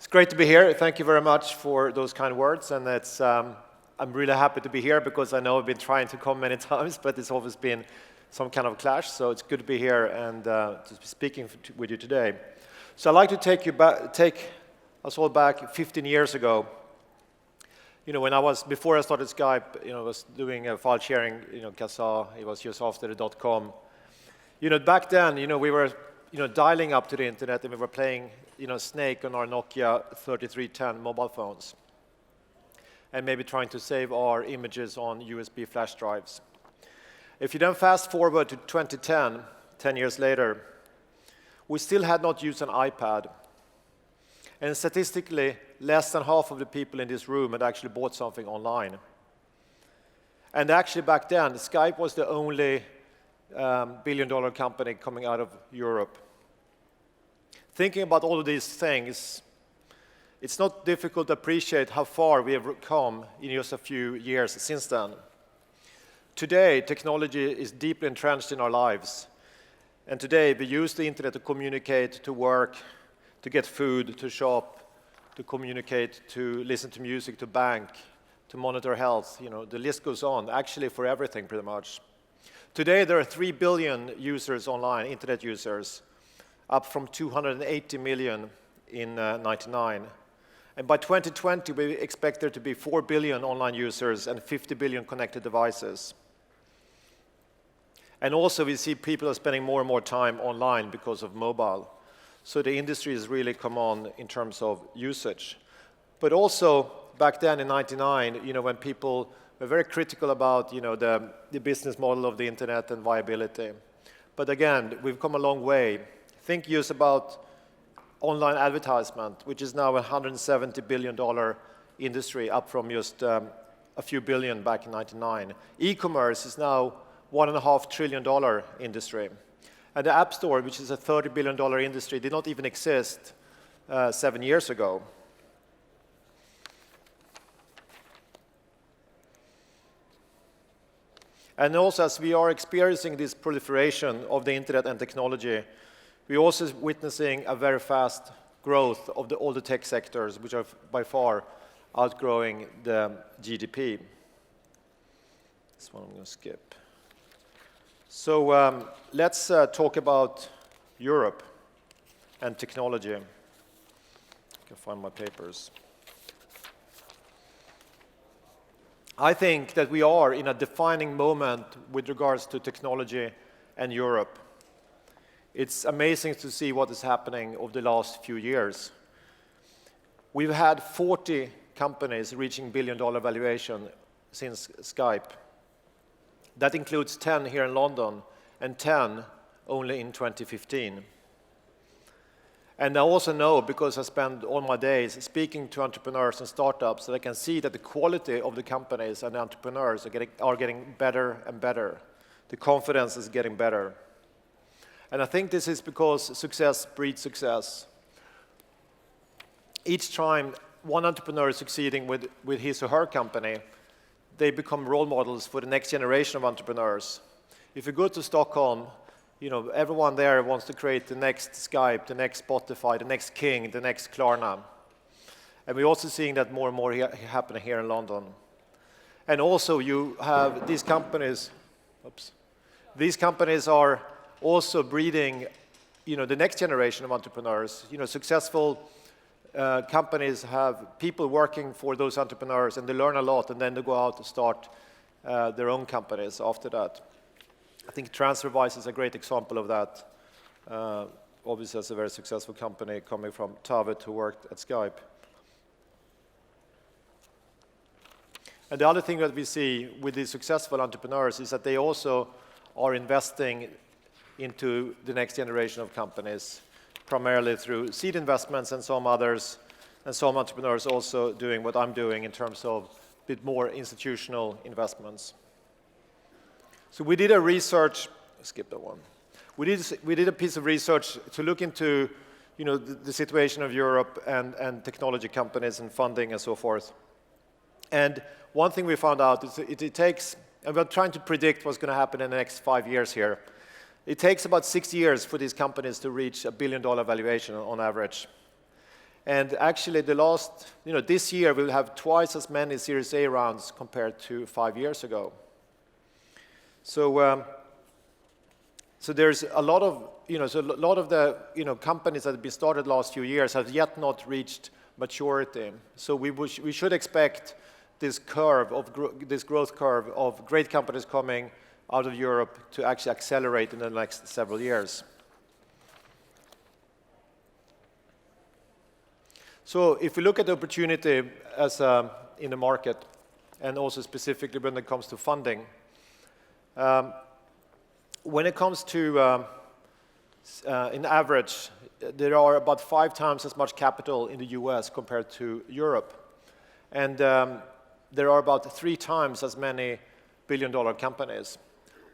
great to be here. Thank you very much for those kind words, and I'm really happy to be here because I know I've been trying to come many times, but it's always been some kind of clash, so it's good to be here and to be speaking with you today. So I'd like to take us all back 15 years ago. You know, before I started Skype, I was doing file sharing, Kazaa, it was just after the .com. Back then, we were, dialing up to the internet and we were playing, Snake on our Nokia 3310 mobile phones. And maybe trying to save our images on USB flash drives. If you then fast forward to 2010, 10 years later, we still had not used an iPad. And statistically, less than half of the people in this room had actually bought something online. And actually back then, Skype was the only billion-dollar company coming out of Europe. Thinking about all of these things, it's not difficult to appreciate how far we have come in just a few years since then. Today, technology is deeply entrenched in our lives. And today, we use the internet to communicate, to work, to get food, to shop, to communicate, to listen to music, to bank, to monitor health. The list goes on, actually for everything pretty much. Today, there are 3 billion users online, internet users, up from 280 million in 1999. And by 2020, we expect there to be 4 billion online users and 50 billion connected devices. And also, we see people are spending more and more time online because of mobile. So the industry has really come on in terms of usage. But also, back then in 1999, when people were very critical about, the business model of the internet and viability. But again, we've come a long way. Think just about online advertisement, which is now a $170 billion industry, up from just a few billion back in 1999. E-commerce is now $1.5 trillion industry. And the App Store, which is a $30 billion industry, did not even exist 7 years ago. And also, as we are experiencing this proliferation of the internet and technology, we're also witnessing a very fast growth of all the tech sectors, which are by far outgrowing the GDP. This one I'm going to skip. So let's talk about Europe and technology. I can find my papers. I think that we are in a defining moment with regards to technology and Europe. It's amazing to see what is happening over the last few years. We've had 40 companies reaching billion-dollar valuation since Skype. That includes 10 here in London and 10 only in 2015. And I also know, because I spend all my days speaking to entrepreneurs and startups, that I can see that the quality of the companies and the entrepreneurs are getting better and better. The confidence is getting better. And I think this is because success breeds success. Each time one entrepreneur is succeeding with his or her company, they become role models for the next generation of entrepreneurs. If you go to Stockholm, everyone there wants to create the next Skype, the next Spotify, the next King, the next Klarna. And we're also seeing that more and more happening here in London. And also you have these companies, these companies are also breeding, the next generation of entrepreneurs. Successful companies have people working for those entrepreneurs, and they learn a lot, and then they go out to start their own companies after that. I think TransferWise is a great example of that. Obviously, it's a very successful company coming from Tavet, who worked at Skype. And the other thing that we see with these successful entrepreneurs is that they also are investing into the next generation of companies, primarily through seed investments and some others, and some entrepreneurs also doing what I'm doing in terms of a bit more institutional investments. So we did a research, skip that one. We did a piece of research to look into the situation of Europe and technology companies and funding and so forth. And one thing we found out is it takes, and we're trying to predict what's going to happen in the next 5 years here. It takes about 6 years for these companies to reach $1 billion valuation on average. And actually, this year we'll have twice as many Series A rounds compared to 5 years ago. So there's a lot of, the companies that have been started last few years have yet not reached maturity. So we should expect this growth curve of great companies coming out of Europe to actually accelerate in the next several years. So if we look at the opportunity as in the market, and also specifically when it comes to funding, when it comes to, in average, there are about 5 times as much capital in the US compared to Europe. And there are about 3 times as many billion-dollar companies.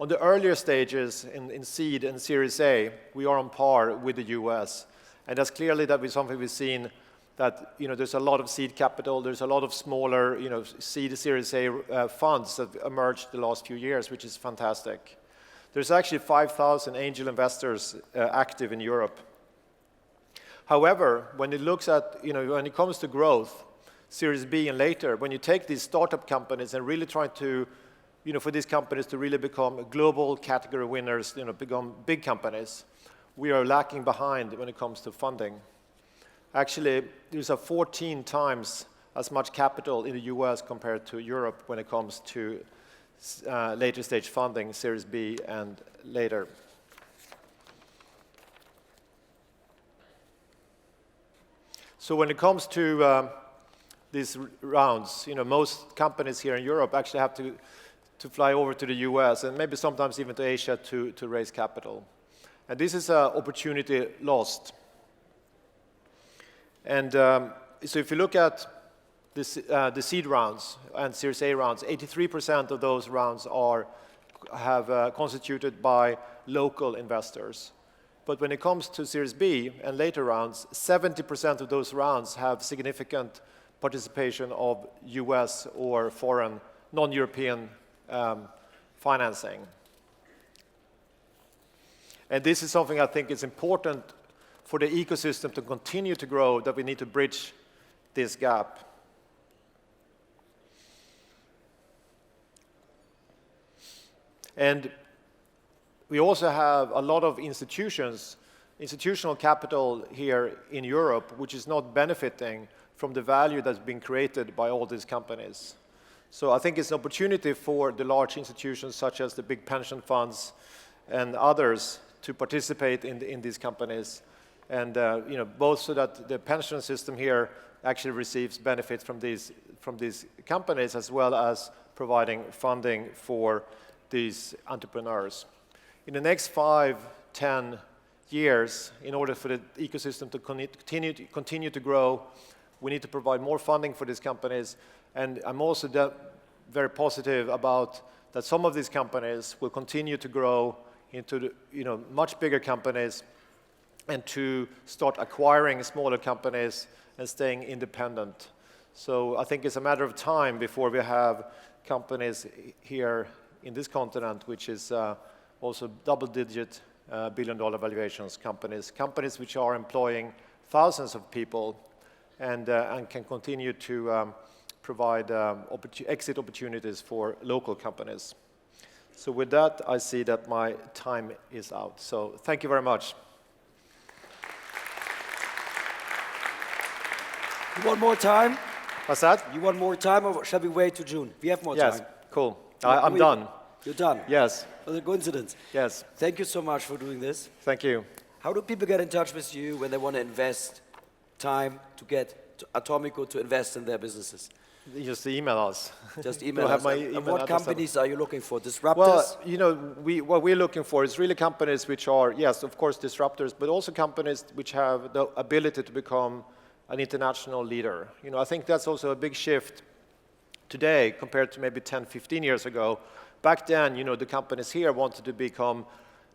On the earlier stages in seed and Series A, we are on par with the US. And that's clearly something we've seen that there's a lot of seed capital, there's a lot of smaller seed Series A funds that emerged the last few years, which is fantastic. There's actually 5,000 angel investors active in Europe. However, when it comes to growth, Series B and later, when you take these startup companies and really try to, for these companies to really become global category winners, become big companies, we are lacking behind when it comes to funding. Actually, there's 14 times as much capital in the US compared to Europe when it comes to later stage funding, Series B and later. So when it comes to these rounds, most companies here in Europe actually have to fly over to the US and maybe sometimes even to Asia to raise capital. And this is an opportunity lost. And so if you look at the seed rounds and Series A rounds, 83% of those rounds have constituted by local investors. But when it comes to Series B and later rounds, 70% of those rounds have significant participation of US or foreign, non-European financing. And this is something I think is important for the ecosystem to continue to grow, that we need to bridge this gap. And we also have a lot of institutional capital here in Europe, which is not benefiting from the value that's been created by all these companies. So I think it's an opportunity for the large institutions such as the big pension funds and others to participate in these companies, and both so that the pension system here actually receives benefit from these companies, as well as providing funding for these entrepreneurs. In the next 5-10 years, in order for the ecosystem to continue to grow, we need to provide more funding for these companies. And I'm also very positive about that some of these companies will continue to grow into much bigger companies, and to start acquiring smaller companies and staying independent. So I think it's a matter of time before we have companies here in this continent, which is also double-digit billion-dollar valuations companies which are employing thousands of people and can continue to provide exit opportunities for local companies. So with that, I see that my time is out. So thank you very much. You want more time? What's that? You want more time, or shall we wait to June? We have more time. Yes, cool. I'm done. You're done? Yes. What a coincidence. Yes. Thank you so much for doing this. Thank you. How do people get in touch with you when they want to invest time to get to Atomico to invest in their businesses? Just email us. Just email us. And what companies are you looking for? Disruptors? Well, what we're looking for is really companies which are, yes, of course, disruptors, but also companies which have the ability to become an international leader. I think that's also a big shift today compared to maybe 10, 15 years ago. Back then, the companies here wanted to become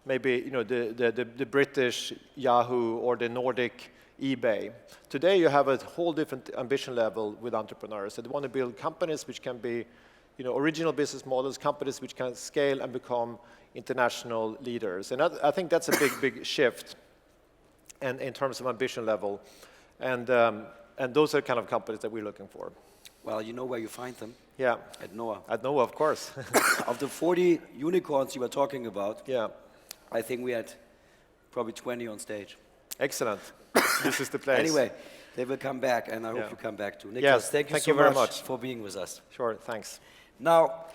maybe, the British Yahoo or the Nordic eBay. Today, you have a whole different ambition level with entrepreneurs. They want to build companies which can be, original business models, companies which can scale and become international leaders. And I think that's a big shift in terms of ambition level. And those are the kind of companies that we're looking for. Well, you know where you find them. Yeah. At NOAH. At NOAH, of course. Of the 40 unicorns you were talking about, Yeah. I think we had probably 20 on stage. Excellent. This is the place. Anyway, they will come back, and I hope Yeah. you come back too. Niklas, Yes, thank you thank so you very much much. for being with us. Sure, thanks. Now,